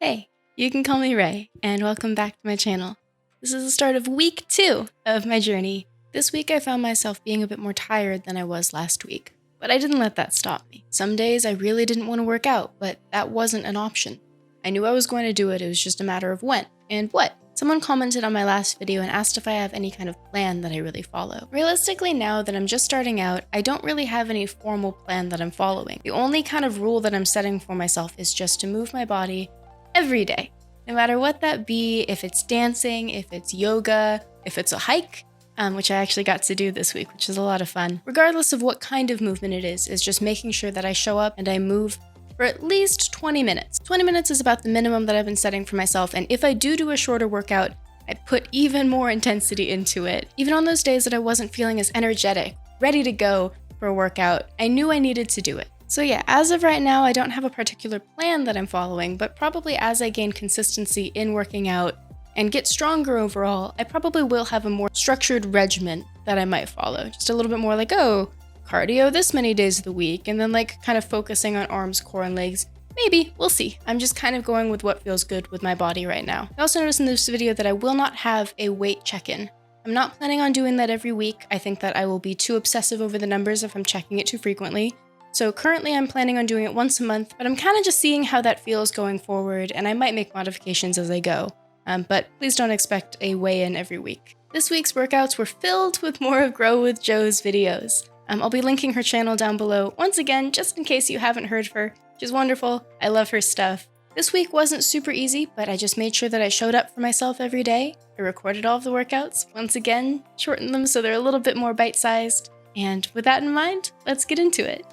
Hey, you can call me Ray, and welcome back to my channel. This is the start of week 2 of my journey. This week I found myself being a bit more tired than I was last week, but I didn't let that stop me. Some days I really didn't want to work out, but that wasn't an option. I knew I was going to do it, it was just a matter of when and what. Someone commented on my last video and asked if I have any kind of plan that I really follow. Realistically, now that I'm just starting out, I don't really have any formal plan that I'm following. The only kind of rule that I'm setting for myself is just to move my body every day, no matter what that be, if it's dancing, if it's yoga, if it's a hike, which I actually got to do this week, which is a lot of fun. Regardless of what kind of movement it is just making sure that I show up and I move for at least 20 minutes. 20 minutes is about the minimum that I've been setting for myself, and if I do a shorter workout, I put even more intensity into it. Even on those days that I wasn't feeling as energetic, ready to go for a workout, I knew I needed to do it. So yeah, as of right now, I don't have a particular plan that I'm following, but probably as I gain consistency in working out and get stronger overall, I probably will have a more structured regimen that I might follow. Just a little bit more like, cardio this many days of the week, and then like kind of focusing on arms, core, and legs. Maybe, we'll see. I'm just kind of going with what feels good with my body right now. I also noticed in this video that I will not have a weight check-in. I'm not planning on doing that every week. I think that I will be too obsessive over the numbers if I'm checking it too frequently. So currently I'm planning on doing it once a month, but I'm kind of just seeing how that feels going forward, and I might make modifications as I go. But please don't expect a weigh-in every week. This week's workouts were filled with more of GrowWithJo's videos. I'll be linking her channel down below once again, just in case you haven't heard of her. She's wonderful. I love her stuff. This week wasn't super easy, but I just made sure that I showed up for myself every day. I recorded all of the workouts, once again, shortened them so they're a little bit more bite-sized. And with that in mind, let's get into it.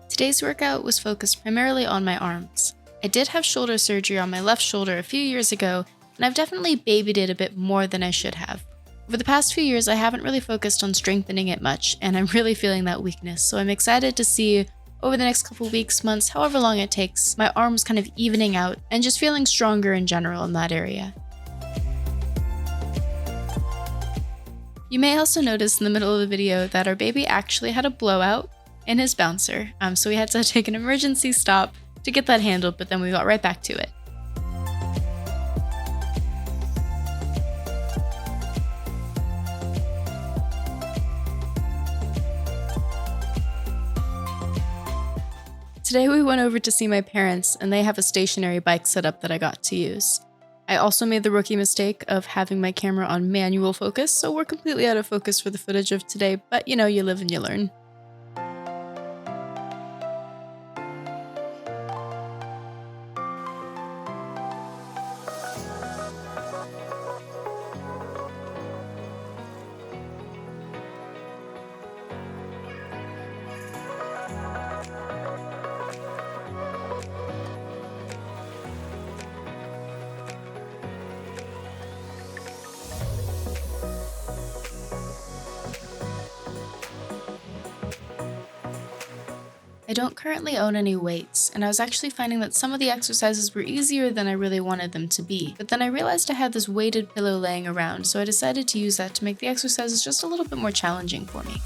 Today's workout was focused primarily on my arms. I did have shoulder surgery on my left shoulder a few years ago, and I've definitely babied it a bit more than I should have. Over the past few years, I haven't really focused on strengthening it much, and I'm really feeling that weakness, so I'm excited to see over the next couple weeks, months, however long it takes, my arms kind of evening out and just feeling stronger in general in that area. You may also notice in the middle of the video that our baby actually had a blowout in his bouncer, so we had to take an emergency stop to get that handled, but then we got right back to it. Today we went over to see my parents, and they have a stationary bike setup that I got to use. I also made the rookie mistake of having my camera on manual focus, so we're completely out of focus for the footage of today, but you know, you live and you learn. I don't currently own any weights, and I was actually finding that some of the exercises were easier than I really wanted them to be. But then I realized I had this weighted pillow laying around, so I decided to use that to make the exercises just a little bit more challenging for me.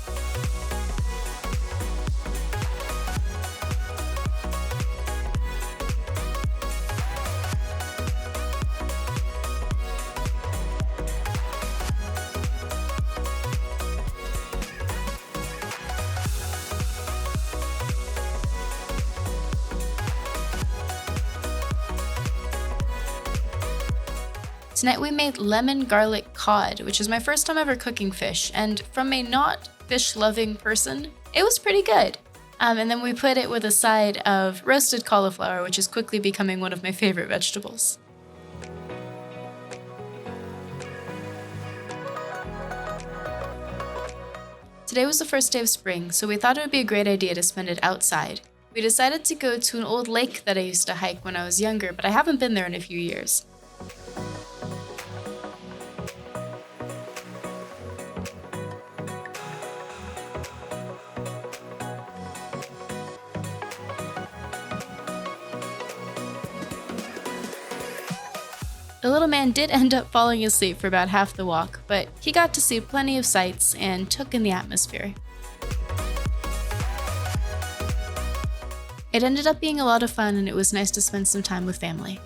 Tonight we made lemon garlic cod, which is my first time ever cooking fish, and from a not fish-loving person, it was pretty good. And then we put it with a side of roasted cauliflower, which is quickly becoming one of my favorite vegetables. Today was the first day of spring, so we thought it would be a great idea to spend it outside. We decided to go to an old lake that I used to hike when I was younger, but I haven't been there in a few years. The little man did end up falling asleep for about half the walk, but he got to see plenty of sights and took in the atmosphere. It ended up being a lot of fun, and it was nice to spend some time with family.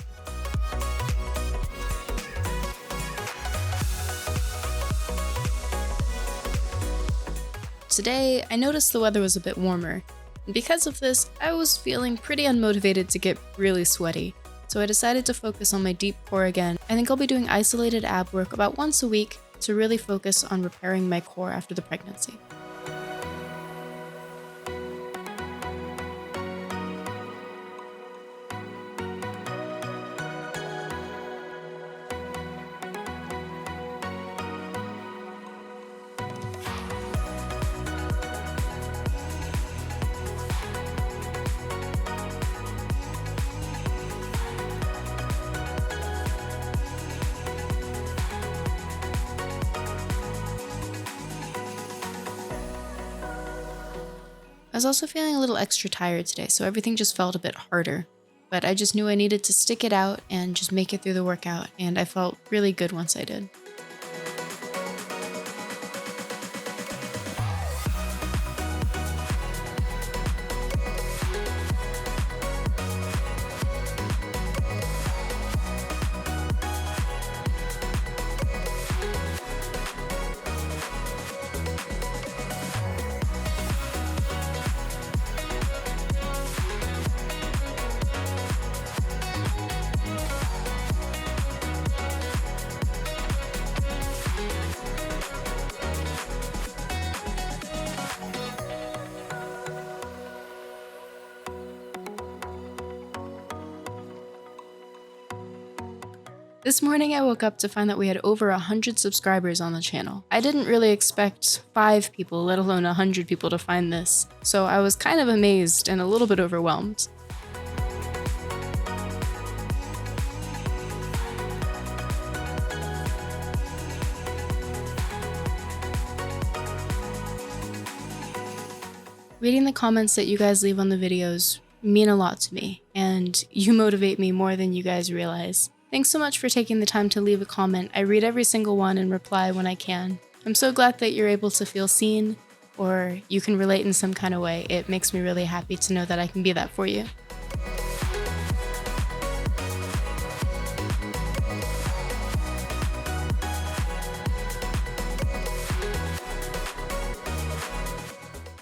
Today, I noticed the weather was a bit warmer, and because of this, I was feeling pretty unmotivated to get really sweaty, so I decided to focus on my deep core again. I think I'll be doing isolated ab work about once a week to really focus on repairing my core after the pregnancy. I was also feeling a little extra tired today, so everything just felt a bit harder. But I just knew I needed to stick it out and just make it through the workout, and I felt really good once I did. This morning I woke up to find that we had over 100 subscribers on the channel. I didn't really expect 5 people, let alone 100 people to find this, so I was kind of amazed and a little bit overwhelmed. Reading the comments that you guys leave on the videos mean a lot to me, and you motivate me more than you guys realize. Thanks so much for taking the time to leave a comment. I read every single one and reply when I can. I'm so glad that you're able to feel seen, or you can relate in some kind of way. It makes me really happy to know that I can be that for you.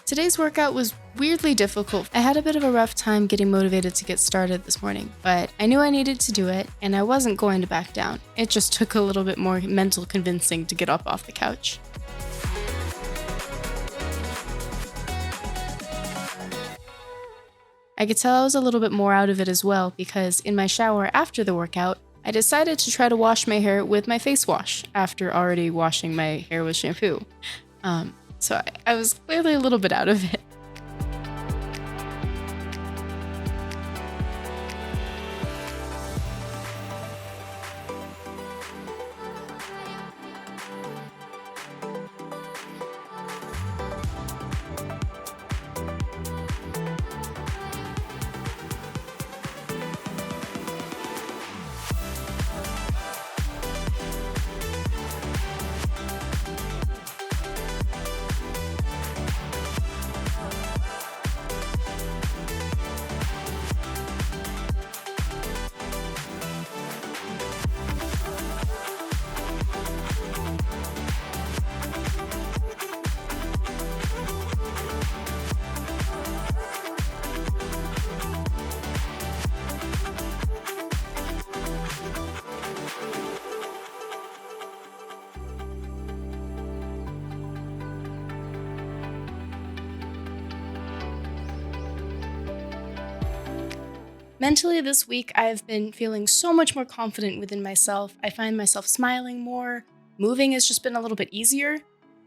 Today's workout was weirdly difficult. I had a bit of a rough time getting motivated to get started this morning, but I knew I needed to do it, and I wasn't going to back down. It just took a little bit more mental convincing to get up off the couch. I could tell I was a little bit more out of it as well, because in my shower after the workout, I decided to try to wash my hair with my face wash after already washing my hair with shampoo. So I was clearly a little bit out of it. Mentally this week, I've been feeling so much more confident within myself. I find myself smiling more. Moving has just been a little bit easier,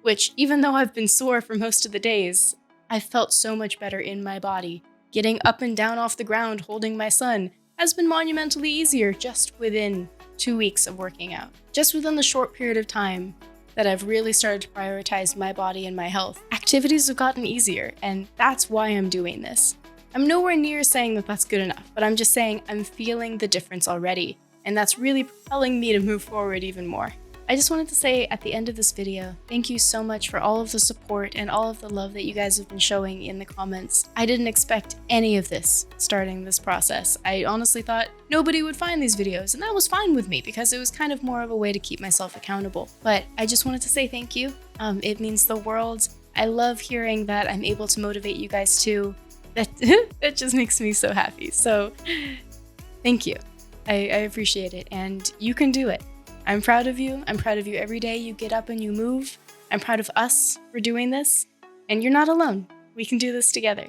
which even though I've been sore for most of the days, I felt so much better in my body. Getting up and down off the ground holding my son has been monumentally easier just within 2 weeks of working out. Just within the short period of time that I've really started to prioritize my body and my health, activities have gotten easier, and that's why I'm doing this. I'm nowhere near saying that that's good enough, but I'm just saying I'm feeling the difference already, and that's really propelling me to move forward even more. I just wanted to say at the end of this video, thank you so much for all of the support and all of the love that you guys have been showing in the comments. I didn't expect any of this starting this process. I honestly thought nobody would find these videos, and that was fine with me because it was kind of more of a way to keep myself accountable. But I just wanted to say thank you. It means the world. I love hearing that I'm able to motivate you guys too. That just makes me so happy. So thank you. I appreciate it, and you can do it. I'm proud of you. I'm proud of you every day you get up and you move. I'm proud of us for doing this. And you're not alone. We can do this together.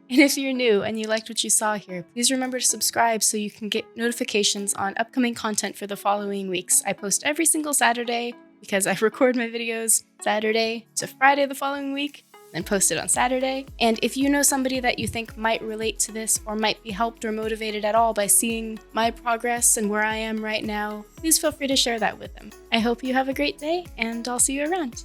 And if you're new and you liked what you saw here, please remember to subscribe so you can get notifications on upcoming content for the following weeks. I post every single Saturday because I record my videos Saturday to Friday the following week, then post it on Saturday. And if you know somebody that you think might relate to this or might be helped or motivated at all by seeing my progress and where I am right now, please feel free to share that with them. I hope you have a great day, and I'll see you around.